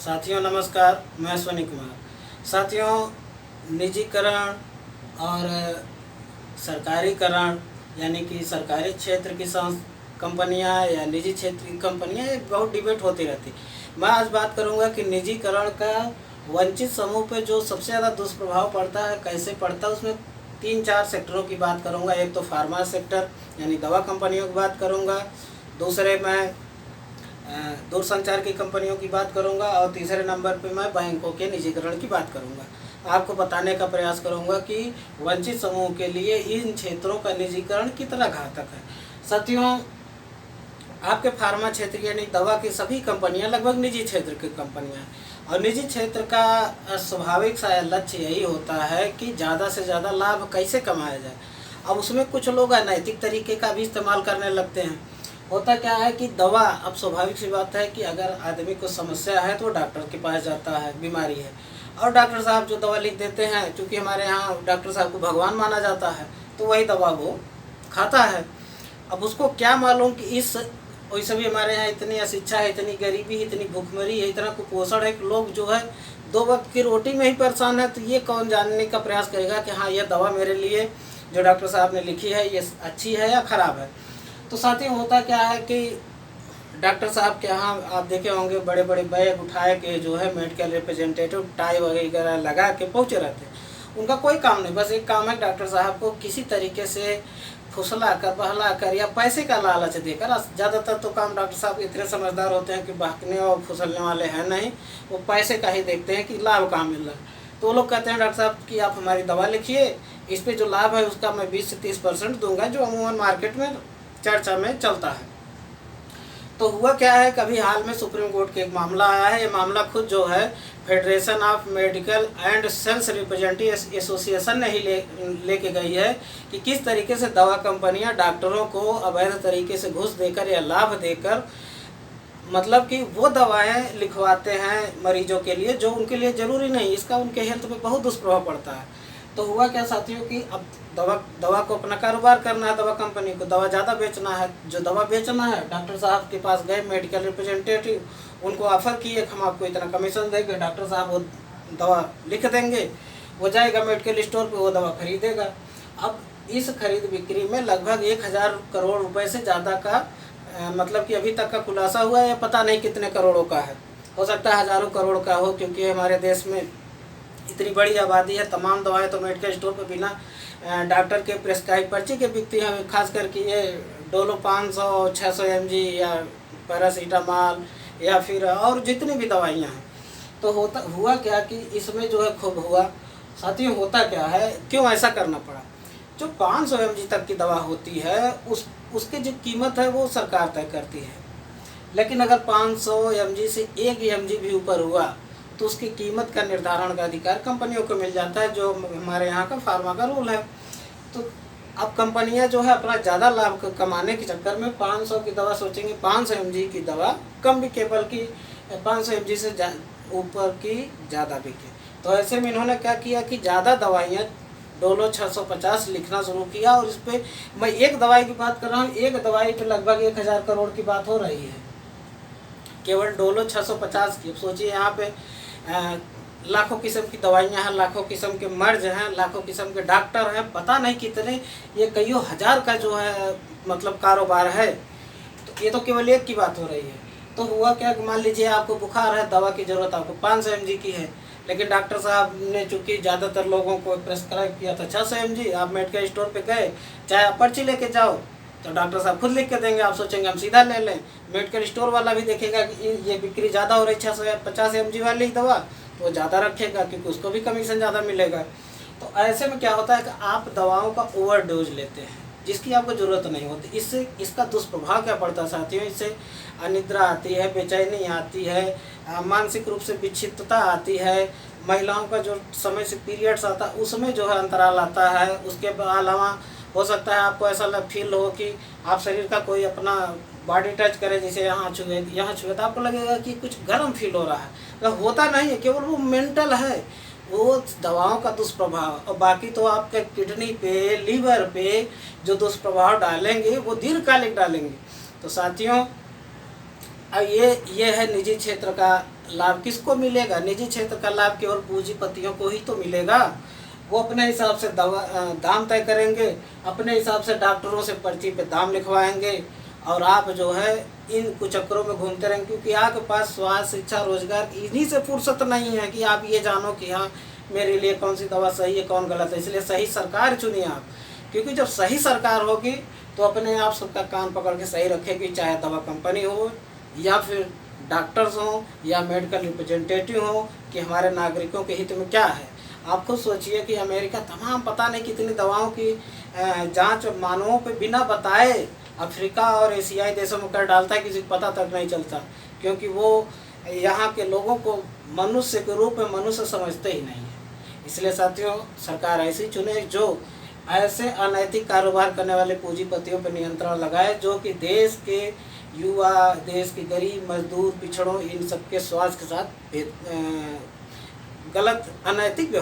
साथियों नमस्कार, मैं अश्विनी कुमार। साथियों, निजीकरण और सरकारीकरण यानी कि सरकारी क्षेत्र की कंपनियां या निजी क्षेत्र की कंपनियां, ये बहुत डिबेट होती रहती। मैं आज बात करूंगा कि निजीकरण का वंचित समूह पे जो सबसे ज़्यादा दुष्प्रभाव पड़ता है, कैसे पड़ता है, उसमें 3-4 सेक्टरों की बात करूंगा। एक तो फार्मा सेक्टर यानी दवा कंपनियों की बात करूंगा, दूसरे मैं दूरसंचार की कंपनियों की बात करूंगा और तीसरे नंबर पे मैं बैंकों के निजीकरण की बात करूंगा। आपको बताने का प्रयास करूंगा कि वंचित समूह के लिए इन क्षेत्रों का निजीकरण कितना घातक है। साथियों, आपके फार्मा क्षेत्र यानी दवा की सभी कंपनियां लगभग निजी क्षेत्र की कंपनियां हैं और निजी क्षेत्र का स्वाभाविक सा लक्ष्य यही होता है कि ज़्यादा से ज़्यादा लाभ कैसे कमाया जाए। अब उसमें कुछ लोग अनैतिक तरीके का भी इस्तेमाल करने लगते हैं। होता क्या है कि दवा, अब स्वाभाविक सी बात है कि अगर आदमी को समस्या है तो डॉक्टर के पास जाता है, बीमारी है, और डॉक्टर साहब जो दवा लिख देते हैं, क्योंकि हमारे यहाँ डॉक्टर साहब को भगवान माना जाता है, तो वही दवा वो खाता है। अब उसको क्या मालूम कि इस वैसे भी हमारे यहाँ इतनी अशिक्षा है, इतनी गरीबी, इतनी भूखमरी है, इतना कुपोषण है कि लोग जो है 2 वक्त की रोटी में ही परेशान है। तो ये कौन जानने का प्रयास करेगा कि हाँ, यह दवा मेरे लिए जो डॉक्टर साहब ने लिखी है ये अच्छी है या ख़राब है। तो साथियों, होता क्या है कि डॉक्टर साहब के यहाँ आप देखे होंगे बड़े बड़े बैग उठाए के जो है मेडिकल रिप्रेजेंटेटिव टाई वगैरह लगा के पहुँचे रहते हैं। उनका कोई काम नहीं, बस एक काम है डॉक्टर साहब को किसी तरीके से फुसला कर, बहला कर या पैसे का लालच देकर। ज़्यादातर तो काम डॉक्टर साहब इतने समझदार होते हैं कि बहकने और फुसलने वाले हैं नहीं, वो पैसे का ही देखते हैं कि लाभ कहाँ मिल रहा है। तो वो लोग कहते हैं डॉक्टर साहब कि आप हमारी दवा लिखिए, इस पर जो लाभ है उसका मैं 20 से 30% दूंगा, जो अमूमन मार्केट में चर्चा में चलता है। तो हुआ क्या है, कभी हाल में सुप्रीम कोर्ट के एक मामला आया है। ये मामला खुद जो है federation of medical and sales representative association ने ही लेके गई है कि किस तरीके से दवा कंपनियां डॉक्टरों को अवैध तरीके से घूस देकर या लाभ देकर, मतलब कि वो दवाएं लिखवाते हैं मरीजों के लिए जो उनके लिए ज़रूरी नहीं। इसका उनके हेल्थ पे बहुत दुष्प्रभाव पड़ता है। तो हुआ क्या साथियों कि अब दवा को अपना कारोबार करना है, दवा कंपनी को दवा ज़्यादा बेचना है। जो दवा बेचना है, डॉक्टर साहब के पास गए मेडिकल रिप्रेजेंटेटिव, उनको ऑफ़र किए कि हम आपको इतना कमीशन देंगे। डॉक्टर साहब वो दवा लिख देंगे, वो जाएगा मेडिकल स्टोर पे, वो दवा खरीदेगा। अब इस खरीद बिक्री में लगभग 1000 करोड़ रुपए से ज़्यादा का मतलब कि अभी तक का खुलासा हुआ है, पता नहीं कितने करोड़ों का है, हो सकता है हज़ारों करोड़ का हो, क्योंकि हमारे देश में इतनी बड़ी आबादी है। तमाम दवाएं तो मेडिकल स्टोर पर बिना डॉक्टर के प्रेस्क्राइब पर्ची के बिकती हैं। खास करके ये डोलो 500 600 mg या पैरासीटामॉल या फिर और जितनी भी दवाइयाँ हैं। तो हुआ क्या कि इसमें जो है खूब हुआ। साथियों, होता क्या है, क्यों ऐसा करना पड़ा। जो 500 mg तक की दवा होती है उसकी जो कीमत है वो सरकार तय करती है, लेकिन अगर 500 mg से 1 mg भी ऊपर हुआ तो उसकी कीमत का निर्धारण का अधिकार कंपनियों को मिल जाता है, जो हमारे यहाँ का फार्मा का रूल है। तो अब कंपनियां जो है अपना ज़्यादा लाभ कमाने के चक्कर में 500 की दवा सोचेंगे 500 mg की दवा कम बिके, बल्कि 500 mg से ऊपर की ज़्यादा बिके। तो ऐसे में इन्होंने क्या किया कि ज़्यादा दवाइयाँ डोलो 650 लिखना शुरू किया। और इस पर मैं एक दवाई की बात कर रहा हूँ, एक दवाई पे लगभग 1000 करोड़ की बात हो रही है, केवल डोलो 650 की। सोचिए यहाँ पे लाखों किस्म की दवाइयाँ हैं, लाखों किस्म के मर्ज हैं, लाखों किस्म के डॉक्टर हैं, पता नहीं कितने, ये कईयों हज़ार का जो है मतलब कारोबार है। तो ये तो केवल एक की बात हो रही है। तो हुआ क्या कि मान लीजिए आपको बुखार है, दवा की ज़रूरत आपको 500 mg की है, लेकिन डॉक्टर साहब ने चूँकि ज़्यादातर लोगों को प्रेस्क्राइब किया था 600 mg। आप मेडिकल स्टोर पे गए, चाहे आप पर्ची लेके जाओ तो डॉक्टर साहब खुद लिख के देंगे, आप सोचेंगे हम सीधा ले लें। मेडिकल स्टोर वाला भी देखेगा कि ये बिक्री ज़्यादा हो रही 650 mg वाली दवा, तो वो ज़्यादा रखेगा क्योंकि उसको भी कमीशन ज़्यादा मिलेगा। तो ऐसे में क्या होता है कि आप दवाओं का ओवरडोज लेते हैं जिसकी आपको ज़रूरत नहीं होती। इससे इसका दुष्प्रभाव क्या पड़ता है साथियों, इससे अनिद्रा आती है, बेचैनी आती है, मानसिक रूप से विक्षिप्तता आती है, महिलाओं का जो समय से पीरियड्स आता है उसमें जो है अंतराल आता है। उसके अलावा हो सकता है आपको ऐसा फील हो कि आप शरीर का कोई अपना बॉडी टच करे, जैसे यहाँ छुए तो आपको लगेगा कि कुछ गर्म फील हो रहा है। तो होता नहीं है, केवल वो मेंटल है, वो दवाओं का दुष्प्रभाव। और बाकी तो आपके किडनी पे, लीवर पे जो दुष्प्रभाव डालेंगे वो दीर्घकालिक डालेंगे। तो साथियों, अब ये है निजी क्षेत्र का लाभ किसको मिलेगा? निजी क्षेत्र का लाभ केवल पूंजीपतियों को ही तो मिलेगा। वो अपने हिसाब से दाम तय करेंगे, अपने हिसाब से डॉक्टरों से पर्ची पे दाम लिखवाएंगे और आप जो है इन कुचक्करों में घूमते रहेंगे, क्योंकि आपके पास स्वास्थ्य, शिक्षा, रोजगार इन्हीं से फुर्सत नहीं है कि आप ये जानो कि हाँ मेरे लिए कौन सी दवा सही है, कौन गलत है। इसलिए सही सरकार चुनिए आप, क्योंकि जब सही सरकार होगी तो अपने आप सबका कान पकड़ के सही रखेगी, चाहे दवा कंपनी हो या फिर डॉक्टर्स हों या मेडिकल रिप्रेजेंटेटिव हों, कि हमारे नागरिकों के हित में क्या है। आप खुद सोचिए कि अमेरिका तमाम पता नहीं कितनी दवाओं की जांच मानवों पे बिना बताए अफ्रीका और एशियाई देशों में कर डालता है, किसी को पता तक नहीं चलता, क्योंकि वो यहाँ के लोगों को मनुष्य के रूप में मनुष्य समझते ही नहीं है। इसलिए साथियों, सरकार ऐसी चुने जो ऐसे अनैतिक कारोबार करने वाले पूंजीपतियों पर नियंत्रण लगाए, जो कि देश के युवा, देश के गरीब, मजदूर, पिछड़ों, इन सबके स्वास्थ्य के साथ गलत अनैतिक